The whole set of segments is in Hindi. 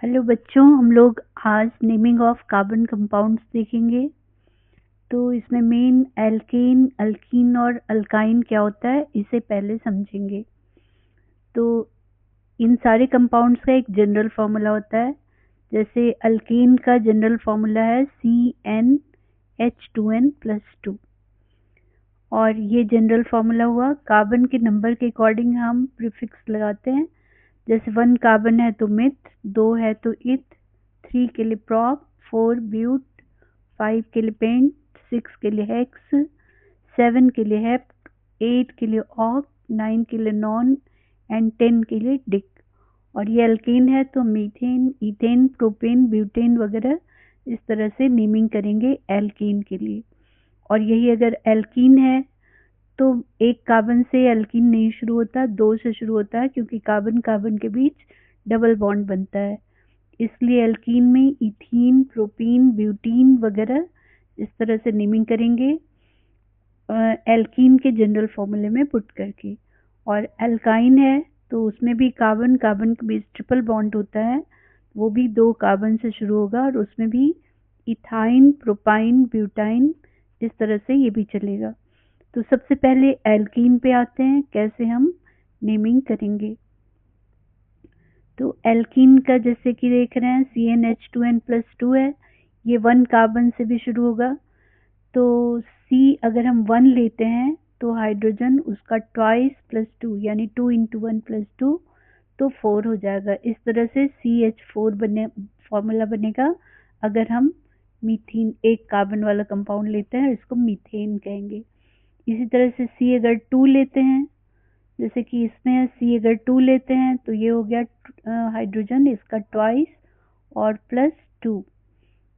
हेलो बच्चों, हम लोग आज नेमिंग ऑफ कार्बन कंपाउंड्स देखेंगे। तो इसमें मेन एल्केन, अल्कीन और अल्काइन क्या होता है इसे पहले समझेंगे। तो इन सारे कंपाउंड्स का एक जनरल फार्मूला होता है। जैसे अल्केन का जनरल फार्मूला है CnH2n+2 और ये जनरल फार्मूला हुआ। कार्बन के नंबर के अकॉर्डिंग हम प्रीफिक्स लगाते हैं। जैसे 1 कार्बन है तो मिथ, 2 है तो इथ, 3 के लिए प्रॉप, 4 ब्यूट, 5 के लिए पेंट, 6 के लिए हेक्स, 7 के लिए हेप्ट, 8 के लिए ऑक, 9 के लिए नॉन एंड 10 के लिए डिक। और ये अल्केन है तो मीथेन, इथेन, प्रोपेन, ब्यूटेन वगैरह इस तरह से नेमिंग करेंगे एल्कीन के लिए। और यही अगर एल्कीन है तो एक कार्बन से एल्कीन नहीं शुरू होता, 2 से शुरू होता है, क्योंकि कार्बन कार्बन के बीच डबल बॉन्ड बनता है। इसलिए एल्कीन में इथीन, प्रोपीन, ब्यूटीन वगैरह इस तरह से नेमिंग करेंगे एल्कीन के जनरल फॉर्मूले में पुट करके। और एल्काइन है तो उसमें भी कार्बन कार्बन के बीच ट्रिपल बॉन्ड होता है, वो भी 2 कार्बन से शुरू होगा और उसमें भी इथाइन, प्रोपाइन, ब्यूटाइन इस तरह से ये भी चलेगा। तो सबसे पहले एल्कीन पे आते हैं, कैसे हम नेमिंग करेंगे। तो एल्कीन का जैसे कि देख रहे हैं CnH2n+2 है, ये 1 कार्बन से भी शुरू होगा। तो C अगर हम 1 लेते हैं तो हाइड्रोजन उसका ट्वाइस +2 यानी 2 × 1+2 तो 4 हो जाएगा। इस तरह से CH4 बने फॉर्मूला बनेगा। अगर हम मीथेन 1 कार्बन वाला कंपाउंड लेते हैं इसको मीथेन कहेंगे। इसी तरह से C अगर 2 लेते हैं, जैसे कि इसमें है C अगर 2 लेते हैं तो ये हो गया हाइड्रोजन इसका ट्वाइस और +2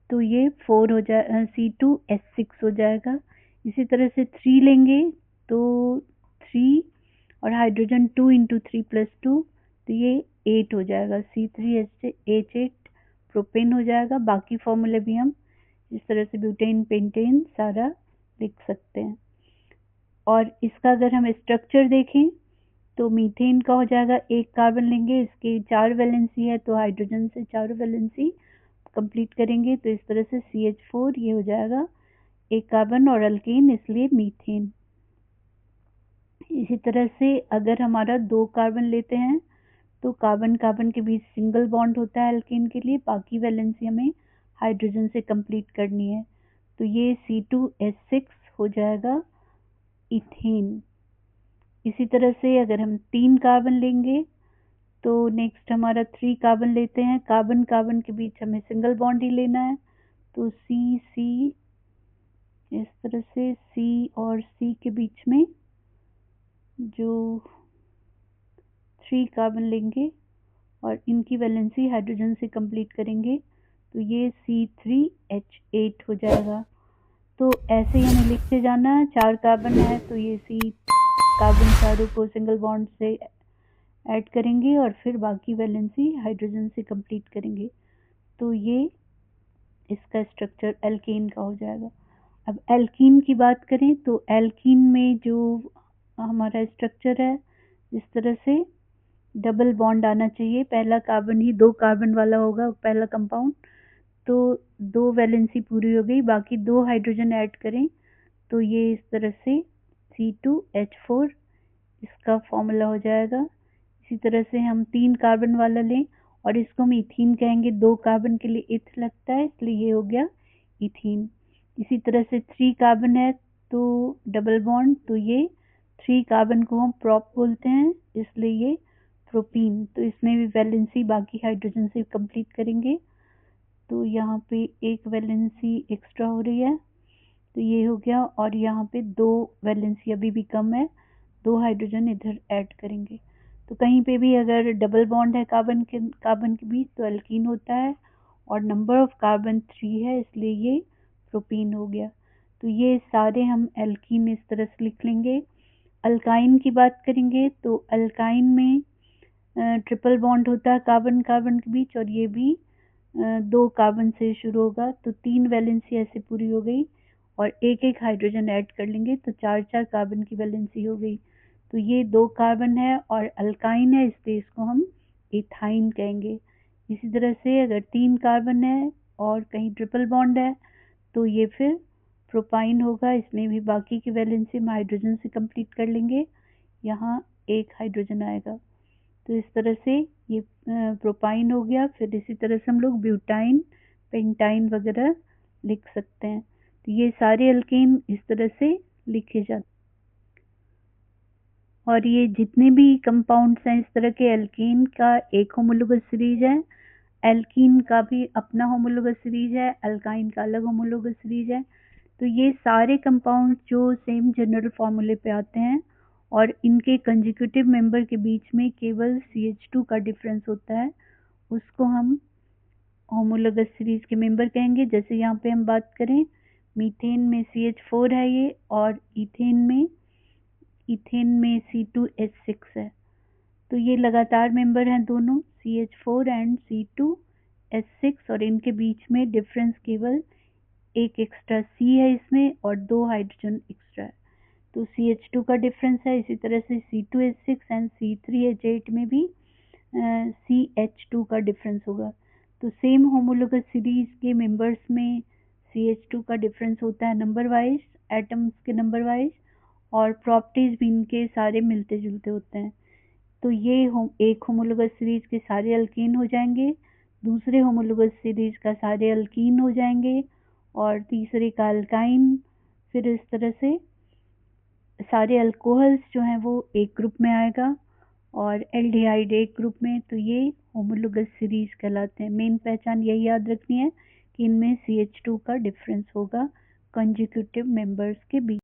तो ये 4 हो जाए, C2H6 हो जाएगा। इसी तरह से 3 लेंगे तो 3 और हाइड्रोजन 2 × 3+2 तो ये 8 हो जाएगा, C3H8 प्रोपेन हो जाएगा। बाकी फॉर्मूले भी हम इस तरह से ब्यूटेन, पेंटेन सारा लिख सकते हैं। और इसका अगर हम स्ट्रक्चर देखें तो मीथेन का हो जाएगा, 1 कार्बन लेंगे, इसकी 4 वैलेंसी है तो हाइड्रोजन से 4 वैलेंसी कंप्लीट करेंगे। तो इस तरह से CH4 ये हो जाएगा 1 कार्बन और अल्केन, इसलिए मीथेन। इसी तरह से अगर हमारा 2 कार्बन लेते हैं तो कार्बन कार्बन के बीच सिंगल बॉन्ड होता है अल्केन के लिए, बाकी वैलेंसी हमें हाइड्रोजन से कंप्लीट करनी है। तो ये C2H6 हो जाएगा इथेन। इसी तरह से अगर हम 3 कार्बन लेंगे तो नेक्स्ट हमारा 3 कार्बन लेते हैं, कार्बन कार्बन के बीच हमें सिंगल बॉन्ड ही लेना है। तो C इस तरह से C और C के बीच में जो 3 कार्बन लेंगे और इनकी वैलेंसी हाइड्रोजन से कंप्लीट करेंगे तो ये C3H8 हो जाएगा। तो ऐसे ही हमें लिखते जाना है। 4 कार्बन है तो ये C कार्बन चारों को सिंगल बॉन्ड से ऐड करेंगे और फिर बाकी वैलेंसी हाइड्रोजन से कंप्लीट करेंगे। तो ये इसका स्ट्रक्चर एल्केन का हो जाएगा। अब एल्कीन की बात करें तो एल्कीन में जो हमारा स्ट्रक्चर है इस तरह से डबल बॉन्ड आना चाहिए। पहला कार्बन ही 2 कार्बन वाला होगा, पहला कंपाउंड, तो 2 वैलेंसी पूरी हो गई, बाकी 2 हाइड्रोजन ऐड करें तो ये इस तरह से C2H4 इसका फॉर्मूला हो जाएगा। इसी तरह से हम 3 कार्बन वाला लें और इसको हम इथीन कहेंगे, 2 कार्बन के लिए इथ लगता है इसलिए ये हो गया इथीन। इसी तरह से 3 कार्बन है तो डबल बॉन्ड, तो ये 3 कार्बन को हम प्रॉप बोलते हैं इसलिए ये प्रोपीन। तो इसमें भी वैलेंसी बाकी हाइड्रोजन से कंप्लीट करेंगे तो यहाँ पे एक वैलेंसी एक्स्ट्रा हो रही है तो ये हो गया, और यहाँ पे 2 वैलेंसी अभी भी कम है, 2 हाइड्रोजन इधर ऐड करेंगे। तो कहीं पे भी अगर डबल बॉन्ड है कार्बन के बीच तो एल्कीन होता है और नंबर ऑफ कार्बन 3 है इसलिए ये प्रोपीन हो गया। तो ये सारे हम एल्कीन इस तरह से लिख लेंगे। अल्काइन की बात करेंगे तो अल्काइन में ट्रिपल बॉन्ड होता है कार्बन कार्बन के बीच और ये भी 2 कार्बन से शुरू होगा तो 3 वैलेंसी ऐसे पूरी हो गई और एक एक हाइड्रोजन ऐड कर लेंगे तो 4 कार्बन की वैलेंसी हो गई। तो ये 2 कार्बन है और अल्काइन है इसलिए इसको हम इथाइन कहेंगे। इसी तरह से अगर 3 कार्बन है और कहीं ट्रिपल बॉन्ड है तो ये फिर प्रोपाइन होगा। इसमें भी बाकी की वैलेंसी हम हाइड्रोजन से कंप्लीट कर लेंगे, यहाँ एक हाइड्रोजन आएगा। तो इस तरह से ये प्रोपाइन हो गया। फिर इसी तरह से हम लोग ब्यूटाइन, पेंटाइन वगैरह लिख सकते हैं। तो ये सारे अल्केन इस तरह से लिखे जाते हैं। और ये जितने भी कंपाउंड्स हैं इस तरह के, एल्कीन का एक होमोलोगस सीरीज है, एल्कीन का भी अपना होमोलोगस सीरीज है, अल्काइन का अलग होमोलोगस सीरीज है। तो ये सारे कंपाउंड जो सेम जनरल फॉर्मूले पे आते हैं और इनके कंजिक्यूटिव मेंबर के बीच में केवल CH2 का डिफरेंस होता है, उसको हम होमोलोगस सीरीज के मेंबर कहेंगे। जैसे यहाँ पे हम बात करें, मीथेन में CH4 है ये, और इथेन में C2H6 है। तो ये लगातार मेंबर हैं दोनों, CH4 एंड C2H6, और इनके बीच में डिफरेंस केवल एक एक्स्ट्रा C है इसमें और 2 हाइड्रोजन एक्स्ट्रा है। तो CH2 का डिफरेंस है। इसी तरह से C2H6 एंड C3H8 में भी CH2 का डिफरेंस होगा। तो सेम होमोलोगस सीरीज के मेंबर्स में CH2 का डिफरेंस होता है नंबर वाइज, एटम्स के नंबर वाइज, और प्रॉपर्टीज भी इनके सारे मिलते जुलते होते हैं। तो ये एक होमोलोगस सीरीज के सारे अल्कीन हो जाएंगे, दूसरे होमोलोगस सीरीज का सारे अल्कीन हो जाएंगे, और तीसरे का अल्काइन। फिर इस तरह से सारे अल्कोहल्स जो हैं वो एक ग्रुप में आएगा और एल्डिहाइड एक ग्रुप में। तो ये होमोलोगस सीरीज कहलाते हैं। मेन पहचान यही याद रखनी है कि इनमें CH2 का डिफरेंस होगा कंजिक्यूटिव मेंबर्स के बीच।